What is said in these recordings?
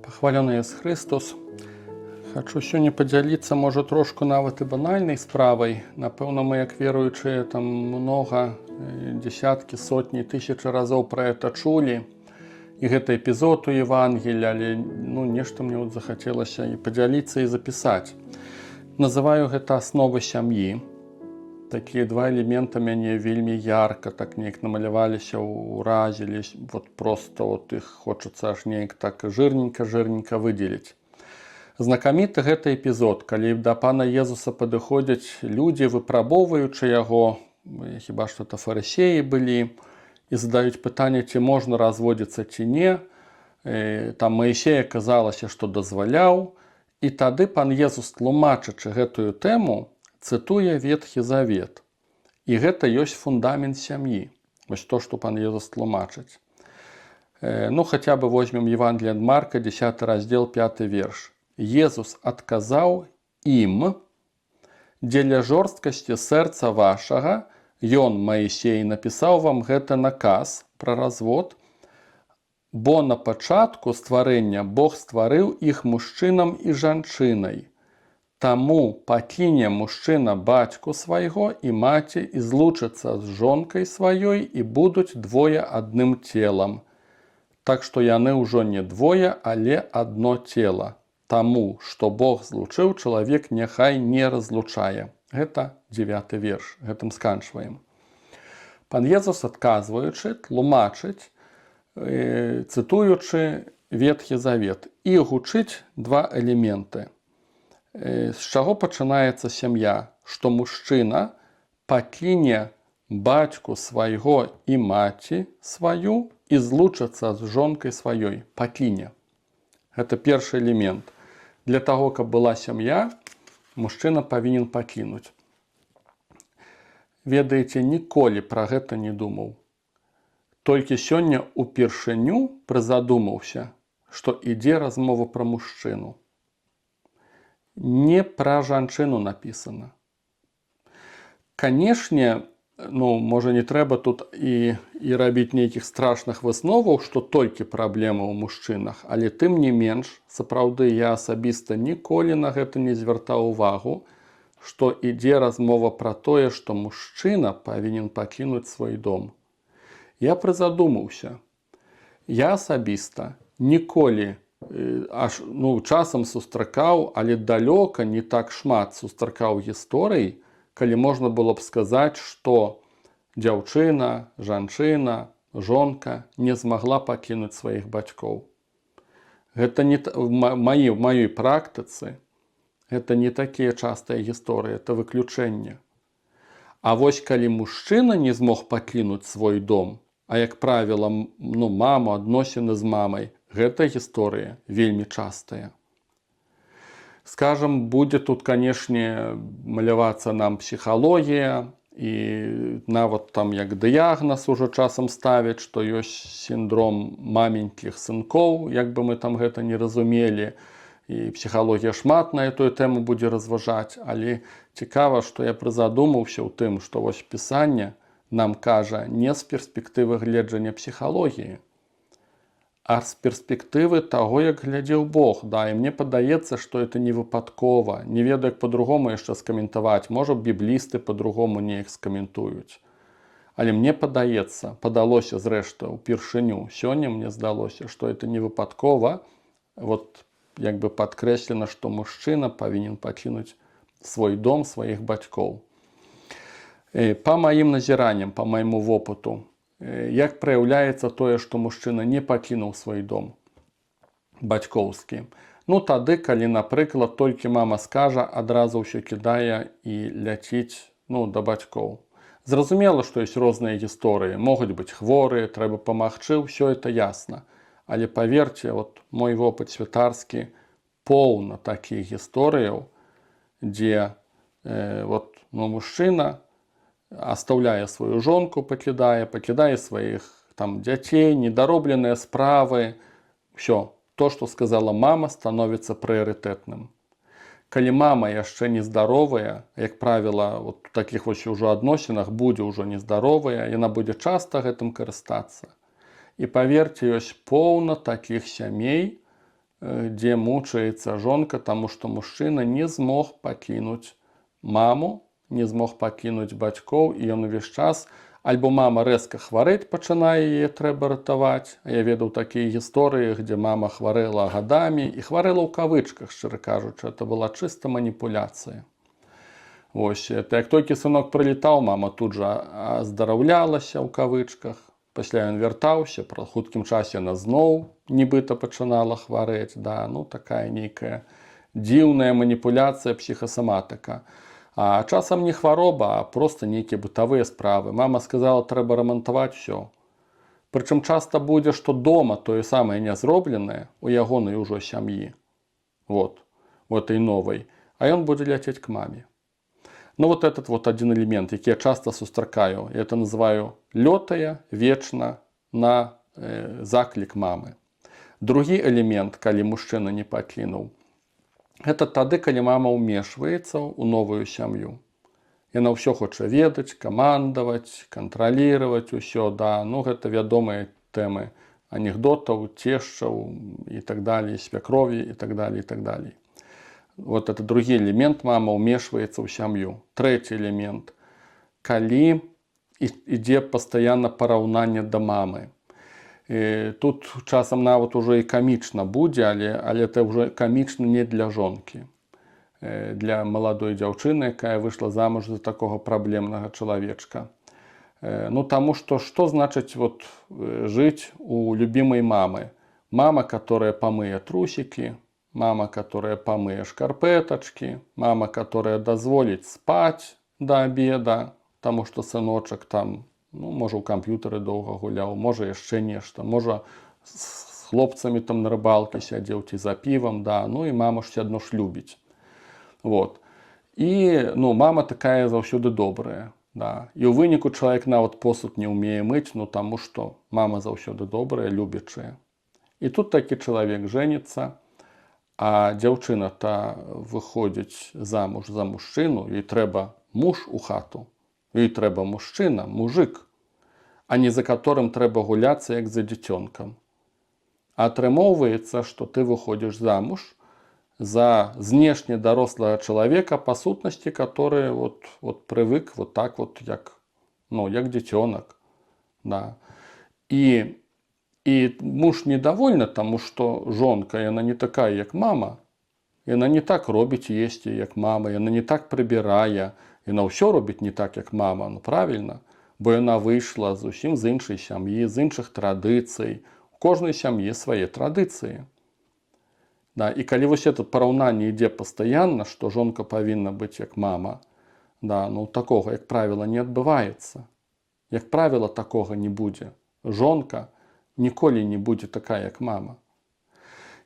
Пахвалены Иисус Христос. Хочу сёння падзяліцца, можа, трошку нават і банальнай справай. Напэўна, мы, як веруючыя, там многа, дзесяткі, сотні, тысячы разоў пра гэта чулі. І гэта эпізод у Евангелія, але нешта мне захацелася і падзяліцца, і запісаць. Называю гэта асновы сям'і. Такія два элемента мяне вельмі ярка так неяк намаляваліся, уразілі. Просто іх хочацца аж неяк так жирненька выдзеліць. Знакаміты гэты эпізод, калі да пана Езуса падыходзяць людзі, выпрабоўваючы яго, хіба што это фарысеі былі, і задаюць пытанне, ці можна разводзіцца ці не. Там Маісея казалася, што дазваляў. І тады пан Езус, тлумачачы гэтую тэму, цытуе Ветхі Завет. І гэта ёсць фундамент сям'і. Вось то, што пан Езус тлумачыць. Хаця бы возьмем Евангелие ад Марка, 10 раздзел, 5 верш. Езус адказаў ім: «Дзеля жорсткасці сэрца вашага, ён, Маісей, напісаў вам гэты наказ пра развод, бо на пачатку стварэння Бог стварыў іх мужчынам і жанчынай. Таму пакіне мужчына бацьку свайго і маці і злучыцца з жонкай сваёй, і будуць двое адным целам. Так што яны ўжо не двое, але адно цела. Таму, што Бог злучыў, чалавек няхай не разлучае». Гэта 9 верш. Гэтым сканчваем. Пан Езус, адказваючы, тлумачыць, цытуючы Ветхі Завет, і гучыць два элементы. З чаго пачынаецца сям'я? Што мужчына пакіне бацьку свайго і маці сваю і злучыцца з жонкай сваёй. Пакіне. Гэта першы элемент. Для таго, каб была сям'я, мужчына павінен пакінуць. Ведаеце, ніколі пра гэта не думаў. Толькі сёння упершыню прызадумаўся, што ідзе размова пра мужчыну. Не пра жанчыну напісана. Канешне, можа, не трэба тут і рабіць нейкіх страшных высноваў, што толькі праблема ў мужчынах, але тым не менш, сапраўды, я асабіста ніколі на гэта не звяртаў увагу, што ідзе размова пра тое, што мужчына павінен пакінуць свой дом. Я прызадумаўся. Я асабіста ніколі часам сустракаў, але далёка не так шмат сустракаў гісторый, калі можна было б сказаць, што дзяўчына, жанчына, жонка не змагла пакінуць сваіх бацькоў. Гэта не в маёй практыцы, гэта не такія частыя гісторыі, это выключэнне. А вось калі мужчына не змог пакінуць свой дом, а як правіла, маму, адносіны з мамай, гэта гісторыя вельмі частая. Скажам, будзе тут, канешне, малявацца нам псіхалогія, і нават там як дыягназ ужо часам ставяць, што ёсць сіндром маменькіх сынкоў, як бы мы там гэта не разумелі, і псіхалогія шмат на эту тэму будзе разважаць, але цікава, што я прызадумаўся ў тым, што вось пісанне нам кажа не з перспектывы гледжання псіхалогіі, а з перспектывы таго, як глядзеў Бог. І мне падаецца, што это не выпадкова. Не ведаю, як па-другому яшчэ скаментаваць. Можа, біблісты па-другому неяк скаментуюць. Але мне падалося зрэшты, упершыню, сёння мне здалося, што это не выпадкова. Як бы падкрэслена, што мужчына павінен пакінуць свой дом, сваіх бацькоў. Па маім назіранням, па майму вопыту, як праяўляецца тое, што мужчына не пакінуў свой дом бацькоўскі? Тады, калі, напрыклад, толькі мама скажа, адразу ўсё кідае і ляціць да бацькоў. Зразумела, што ёсць розныя гісторыі. Могуць быць хворыя, трэба памагчы, ўсё это ясна. Але паверце, мой вопыт святарскі поўна такіх гісторыяў, дзе мужчына оставляе сваю жонку, пакідае сваіх дзяцей, недаробленыя справы. Усё, то, што сказала мама, становіцца прыярытэтным. Калі мама яшчэ нездаровая, як правіла, у такіх ўжо адносінах будзе ўжо нездаровая, яна будзе часта гэтым карыстацца. І паверце, ёсць поўна такіх сямей, дзе мучаецца жонка, таму што мужчына не змог пакінуць маму, не змог пакінуць бацькоў, і ён увесь час альбо мама рэзка хварэць пачынае, яе трэба ратаваць. Я ведаў такія гісторыі, дзе мама хварэла гадамі, і хварэла ў кавычках, шчыра кажучы, это была чыста маніпуляцыя. Вось, это як толькі сынок прылетаў, мама тут жа аздараўлялася ў кавычках, пасля ён вяртаўся, праз хуткім часе яна зноў нібыта пачынала хварэць. Да, ну такая нейкая дзіўная маніпуляцыя, псіхасаматыка. А часам не хвароба, а проста нейкія бытавыя справы. Мама сказала, трэба рамантаваць усё. Прычым часта будзе, што дома тое самае не зробленае у ягонай ужо сям'і. Вот, у этой новай. А ён будзе ляцець к маме. Ну вот этот вот один элемент, які я часто сустракаю. Я это называю лётая вечна на заклік мамы. Другі элемент, калі мужчына не пакінуў, гэта тады, калі мама ўмешваецца ў новую сям'ю. Яна ўсё хоча ведаць, камандаваць, кантралировать усё, да. Ну гэта вядомыя тэмы анекдотаў, цешчаў і так далее, свякрові і так далее, і так далее. Вот это другі элемент, мама ўмешваецца ў сям'ю. Трэці элемент, калі ідзе пастаянна параўнанне да мамы. І тут часам нават ужо і камічна будзе, але это ўжо камічна не для жонкі. Для маладой дзяўчыны, якая выйшла замуж за такога праблемнага чалавечка. Ну таму што значыць вот жыць у любімай мамы? Мама, которая памые трусики, мама, которая памые шкарпеточки, мама, которая дазволіць спаць до обеда, таму што сыночак там, ну, можа, у камп'ютары доўга гуляў, можа, яшчэ нешта, можа, з хлопцамі там на рыбалке сядзеў ці за півам, да, ну і мама ж адно ж любіць. Вот. І, ну, мама такая заўсёды добрая, да. І ў выніку чалавек нават посуд не ўмее мыць, ну, таму што мама заўсёды добрая, любячая. І тут такі чалавек жэніцца, а дзяўчына-то выходзіць замуж за мужчыну, ёй трэба муж у хату, ёй трэба мужчына, мужик, а не за которым трэба гуляцца, як за дзіцёнкам. Атрымоўваецца, што ты выходзіш замуж за знешне дарослага чалавека, па сутнасці, который вот прывык вот так вот, як дзіцёнак. Да. І муж недовольна, таму што жонка, яна не такая, як мама. Яна не так робіць есці, як мама, яна не так прыбірае, яна ўсё робіць не так, як мама, ну правільна. Бо яна выйшла зусім з іншай сям'і, з іншых традыцый. У кожнай сям'і свае традыцыі. Да, і калі вось это параўнанне ідзе пастаянна, што жонка павінна быць як мама, да, ну такога, як правіла, не адбываецца. Як правіла, такога не будзе. Жонка ніколі не будзе такая, як мама.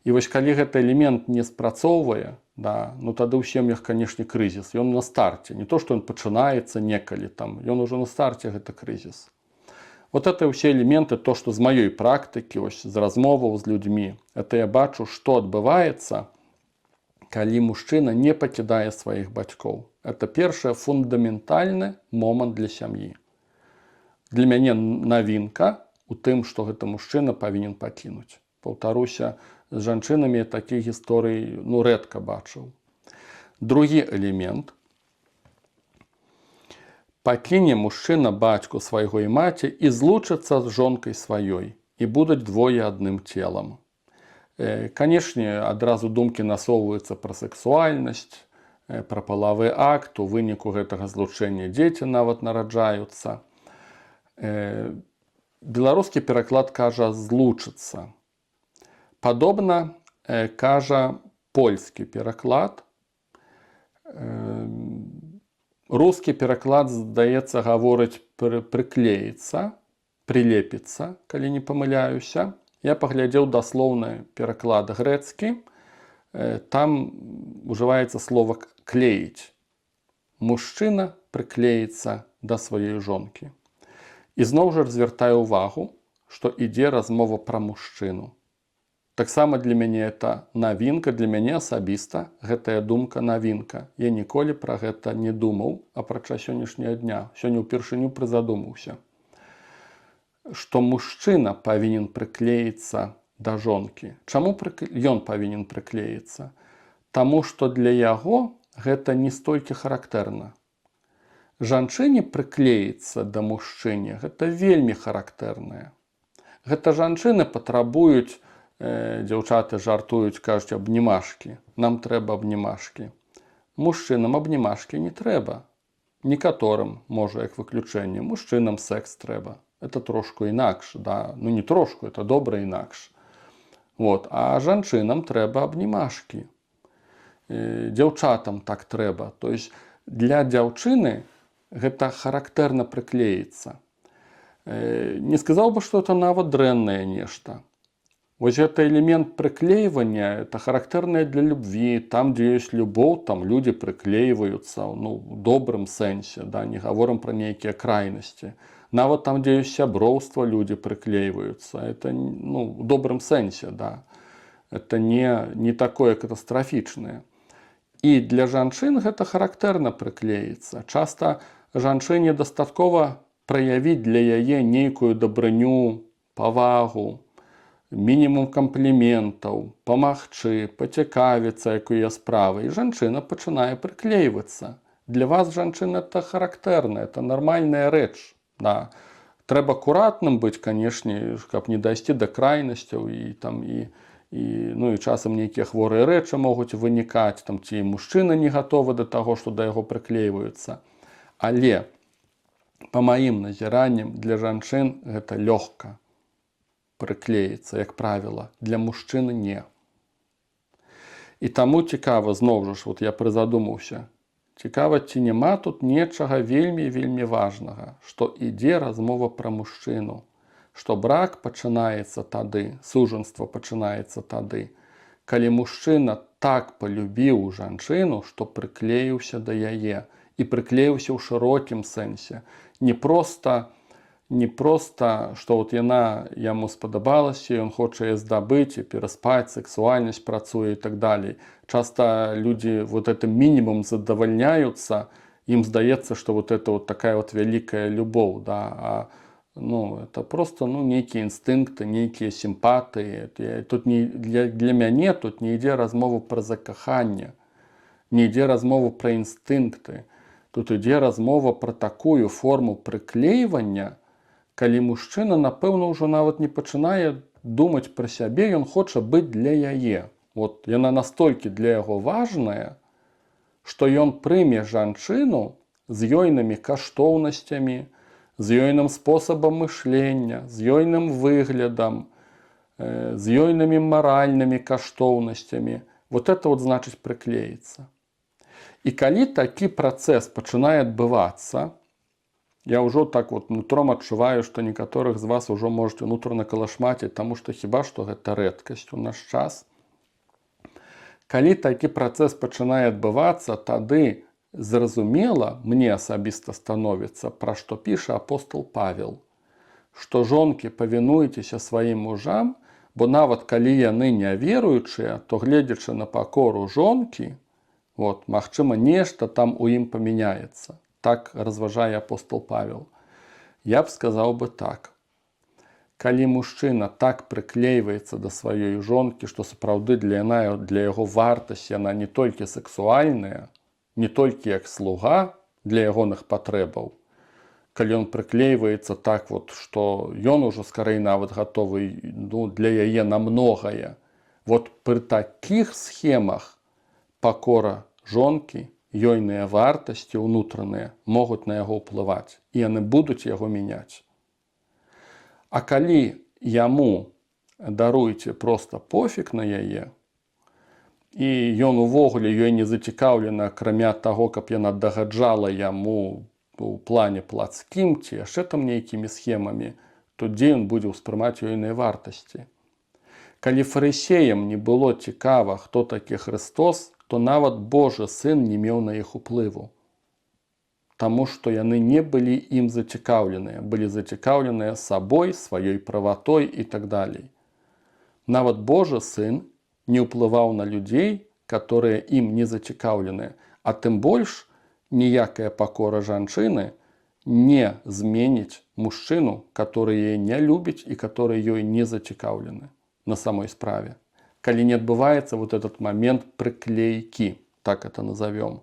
І вось калі гэты элемент не спрацоўвае, да, ну тады ў сем'ях, канешне, крызіс. Ён на старце. Не то, што ён пачынаецца некалі там, ён ужо на старце гэта крызіс. Вот это ўсе элементы, то, што з маёй практыкі, ось, з размоваў з людзьмі, это я бачу, што адбываецца, калі мужчына не пакідае сваіх бацькоў. Это першы фундаментальны момант для сям'і. Для мяне навінка у тым, што гэты мужчына павінен пакінуць. Паўтаруся, з жанчынамі я такіх гісторый, ну, рэдка бачыў. Другі элемент. Пакіне мужчына бацьку свайго і маці і злучыцца з жонкай сваёй, і будуць двое адным целам. Канешне, адразу думкі насоўваюцца пра сексуальнасць, пра палавы акт, у выніку гэтага злучэння дзеці нават нараджаюцца. Беларускі пераклад кажа «злучыцца». Падобна кажа польскі пераклад. Рускі пераклад, здаецца, гаворыць «прыклеіцца», «прилепіцца», калі не памыляюся. Я паглядзеў даслоўны пераклад грэцкі. Там ужываецца слова «клеіць». Мужчына прыклеіцца да сваёй жонкі. І зноў жа звяртаю ўвагу, што ідзе размова пра мужчыну. Таксама для мяне это навінка, для мяне асабіста гэтая думка навінка. Я ніколі пра гэта не думаў, апрача сённяшняга дня. Сёння ўпершыню прызадумаўся. Што мужчына павінен прыклеіцца да жонкі. Чаму ён павінен прыклеіцца? Таму што для яго гэта не столькі характэрна. Жанчыне прыклеіцца да мужчыне гэта вельмі характэрнае. Гэта жанчыны патрабуюць, дзяўчаты жартуюць, кажуць, абнімашкі. Нам трэба абнімашкі. Мужчынам абнімашкі не трэба. Некаторым, можа, як выключэнне, мужчынам секс трэба. Это трошку інакш, да? Ну не трошку, это добра інакш. Вот. А жанчынам трэба абнімашкі. Дзяўчатам так трэба. То есть для дзяўчыны гэта характэрна прыклеіцца. Не сказаў бы, што это нават дрэннае нешта. Вось гэта элемент прыклейвання, это характэрнае для любві. Там, дзе ёсць любоў, там людзі прыклейваюцца, ну, у добрым сэнсе, да? Не гаворым пра нейкія крайнасці. Нават там, дзе ёсць сяброўства, людзі прыклейваюцца. Это, ну, у добрым сэнсе, да. Это не такое катастрафічнае. І для жанчын гэта характэрна прыклеіцца. Часта жанчыне дастаткова праявіць для яе нейкую дабрыню, павагу, мінімум кампліментаў, памагчы, пацікавіцца, якія справы. І жанчына пачынае прыклейвацца. Для вас, жанчына, это характэрна, это нармальная рэч. Да. Трэба акуратным быць, канешне, каб не дайсці да крайнасцяў ну, і часам нейкія хворыя рэчы могуць вынікаць, там, ці мужчына не гатовы да таго, што да яго прыклейваюцца. Але, па маім назіранням, для жанчын гэта лёгка прыклеіцца, як правіла. Для мужчыны не. І таму цікава, зноў жа, вот я прызадумаўся, цікава, ці няма тут нечага вельмі важнага, што ідзе размова пра мужчыну, што брак пачынаецца тады, сужанства пачынаецца тады, калі мужчына так палюбіў жанчыну, што прыклеіўся да яе, і прыклеіўся ў шырокім сэнсе. Не проста, што вот яна яму спадабалася, ён хоча яе здабыць і пераспаць, сексуальнасць працуе і так далей. Часта людзі вот этим мінімум задавальняюцца, ім здаецца, што вот это вот такая вот вялікая любоў, да, а ну, это просто, ну, нейкія інстынкты, нейкія сімпатыі. Тут для мяне тут не ідзе размова пра закаханне, не ідзе размова пра інстынкты. Тут ідзе размова пра такую форму прыклейвання, калі мужчына, напэўна, ўжо нават не пачынае думаць пра сябе, ён хоча быць для яе. Вот, яна настолькі для яго важная, што ён прыме жанчыну з ёйнымі каштоўнасцямі, з ёйным спосабам мышлення, з ёйным выглядам, з ёйнымі маральнымі каштоўнасцямі. Вот это вот значыць прыклеіцца. І калі такі працэс пачынае адбывацца, я ўжо так вот нутром адчуваю, што некаторых з вас ужо можете унутрана калашмаціць, таму што хіба што гэта рэдкасць у наш час. Калі такі працэс пачынае адбывацца, тады зразумела, мне асабіста становіцца, пра што піша апостол Павел, што жонкі павінуйцеся сваім мужам, бо нават калі яны не веруючыя, то гледзячы на пакору жонкі, вот, магчыма, нешта там у ім памяняецца. Так разважае апостол Павел. Я б сказаў бы так. Калі мужчына так прыклейваецца да сваёй жонкі, што сапраўды для яго вартасць, яна не толькі сексуальная, не толькі як слуга для ягоных патрэбаў, калі ён прыклейваецца так, вот, што ён ужо скарэй нават гатовы, ну, для яе на многае. Вот пры такіх схемах пакора жонкі, ёйныя вартасці ўнутраныя могуць на яго ўплываць, і яны будуць яго мяняць. А калі яму, даруйце, проста пофіг на яе, і ён увогуле ёй не зацікаўлены, акрамя таго, каб яна дагаджала яму у плане плацкім ці яшчэ там нейкімі схемамі, то дзе ён будзе ўспрымаць ёйныя вартасці? Калі фарысеям не было цікава, хто такі Христос, то нават Божы Сын не меў на іх уплыву. Таму што яны не былі ім зацікаўленыя, былі зацікаўленыя сабой, сваёй праватой і так далей. Нават Божы Сын не ўплываў на людзей, которые ім не зацікаўленыя, а тым больш ніякая пакора жанчыны не зменіць мужчыну, который яе не любіць і который ёй не зацікаўлены. на самой справе. Калі не адбываецца вот этот момент прыклейкі, так это назовем.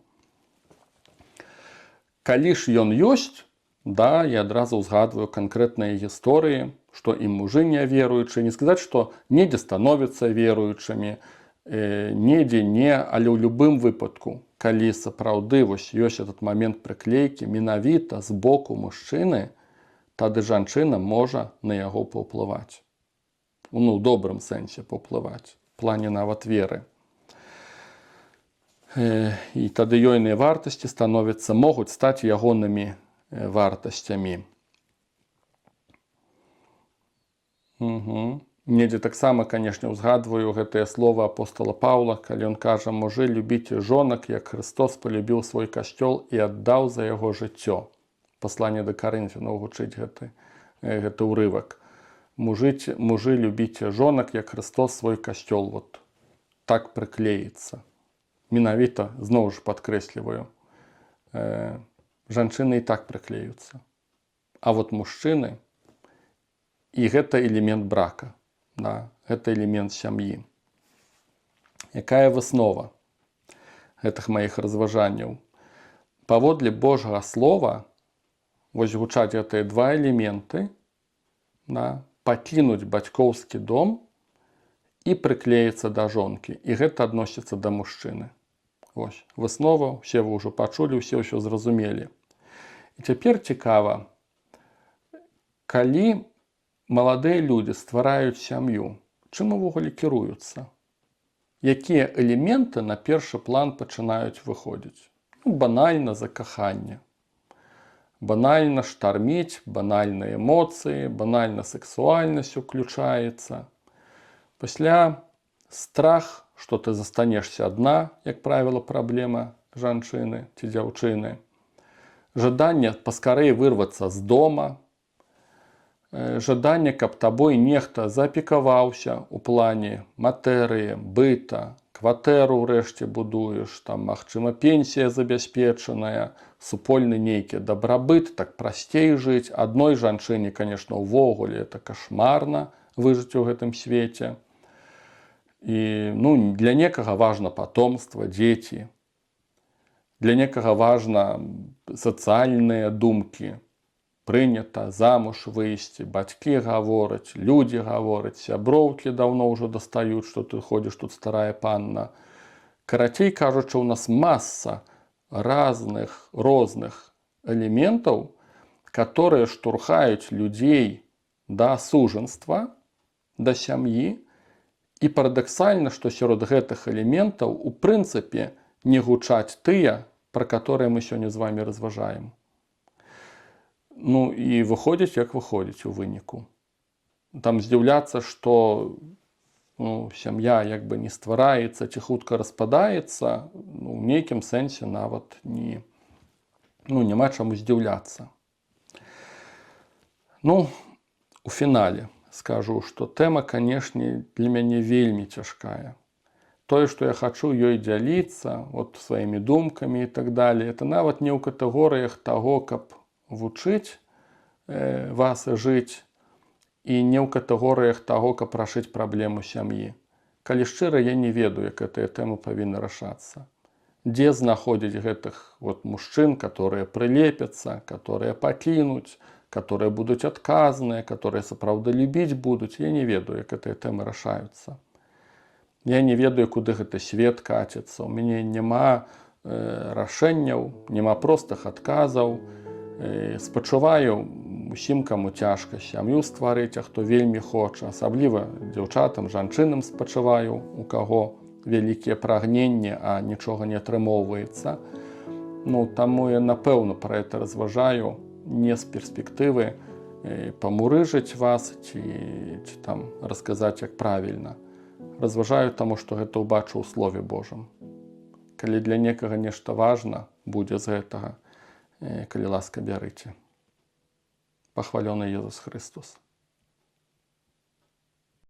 Калі ж ён ёсць, да, я адразу ўзгадваю канкрэтныя гісторыі, што і мужы не веруючыя, не сказаць, што недзе становяцца веруючымі, недзе не, але ў любым выпадку, калі сапраўды вось ёсць этот момент прыклейкі, менавіта з боку мужчыны, тады жанчына можа на яго паўплываць. Ну, у добрым сэнсе паўплываць, у плане нават веры. І тады ёйныя вартасці становяцца, могуць стаць ягонымі вартасцямі. Недзе таксама, канешне, узгадваю гэтае слова апостола Паўла, калі ён кажа: «Мужы, любіце жонак, як Христос полюбіў свой касцёл і аддаў за яго жыццё». Пасланне да Карынфянаў гучыць гэты ўрывак. Мужы, любіце жонак, як Христос свой касцёл. Вот так прыклеіцца. Менавіта, зноў ж падкрэсліваю, жанчыны і так прыклеюцца. А вот мужчыны, і гэта элемент брака, да, гэта элемент сям'і. Якая выснова гэтых маіх разважанняў? Паводле Божага слова, вось гучаць гэтыя два элементы, да, пакінуць бацькоўскі дом і прыклеіцца да жонкі. І гэта адносіцца да мужчыны. Вось, выснова, усе вы ўжо пачулі, усе ўсё зразумелі. І цяпер цікава, калі маладыя людзі ствараюць сям'ю, чым увогуле кіруюцца? Якія элементы на першы план пачынаюць выходзіць? Ну, банальна закаханне. Банальна штарміць, банальныя эмоцыі, банальна сексуальнасць уключаецца. Пасля страх, што ты застанешся адна, як правіла, праблема жанчыны ці дзяўчыны. Жаданне паскарэй вырвацца з дома. Жаданне, каб табой нехта заапекаваўся ў плане матэрыі, быта, кватэру ўрэшце будуеш, там, магчыма, пенсія забяспечаная, супольны нейкі дабрабыт, так прасцей жыць. Адной жанчыне, канешне, увогуле это кашмарна выжыць у гэтым свеце. І, ну, для некага важна патомства, дзеці. Для некага важна сацыяльныя думкі. Прынята замуж выйсці, бацькі гавораць, людзі гавораць, сяброўкі даўно ўжо дастаюць, што ты ходзіш тут старая панна. Карацей кажучы, у нас маса розных элементаў, которые штурхаюць людзей да сужанства, да сям'і. І парадаксальна, што сярод гэтых элементаў у прынцыпе не гучаць тыя, пра которые мы сёння з вами разважаем. Ну і выходзіць, як выходзіць у выніку. Там здзіўляцца, што сям'я як бы не ствараецца ці хутка распадаецца, у нейкім сэнсе нават няма чаму здзіўляцца. Ну, у фінале скажу, што тэма, канешне, для мяне вельмі цяжкая. Тое, што я хачу ёй дзяліцца, вот сваімі думкамі і так далее, это нават не ў катэгорыях таго, каб вучыць вас жыць, і не ў катэгорыях таго, каб рашыць праблему сям'і. Калі шчыра, я не ведаю, як гэтая тэма павінна рашацца. Дзе знаходзіць гэтых вот мужчын, которые прылепяцца, которые пакінуць, которые будуць адказныя, которые сапраўды любіць будуць, я не ведаю, як гэтыя тэмы рашаюцца. Я не ведаю, куды гэты свет каціцца. У мяне няма рашэнняў, няма простых адказаў. Спачуваю усім, каму цяжка сям'ю стварыць, а хто вельмі хоча. Асабліва дзяўчатам, жанчынам спачуваю, у каго вялікія прагненні, а нічога не атрымоўваецца. Ну, таму я, напэўна, пра гэта разважаю, не з перспектывы памурыжыць вас ці там расказаць, як правільна. Разважаю таму, што гэта ўбачу ў Слове Божым. Калі для некага нешта важна будзе з гэтага, калі ласка, бярыце. Пахвалёны Езус Христос.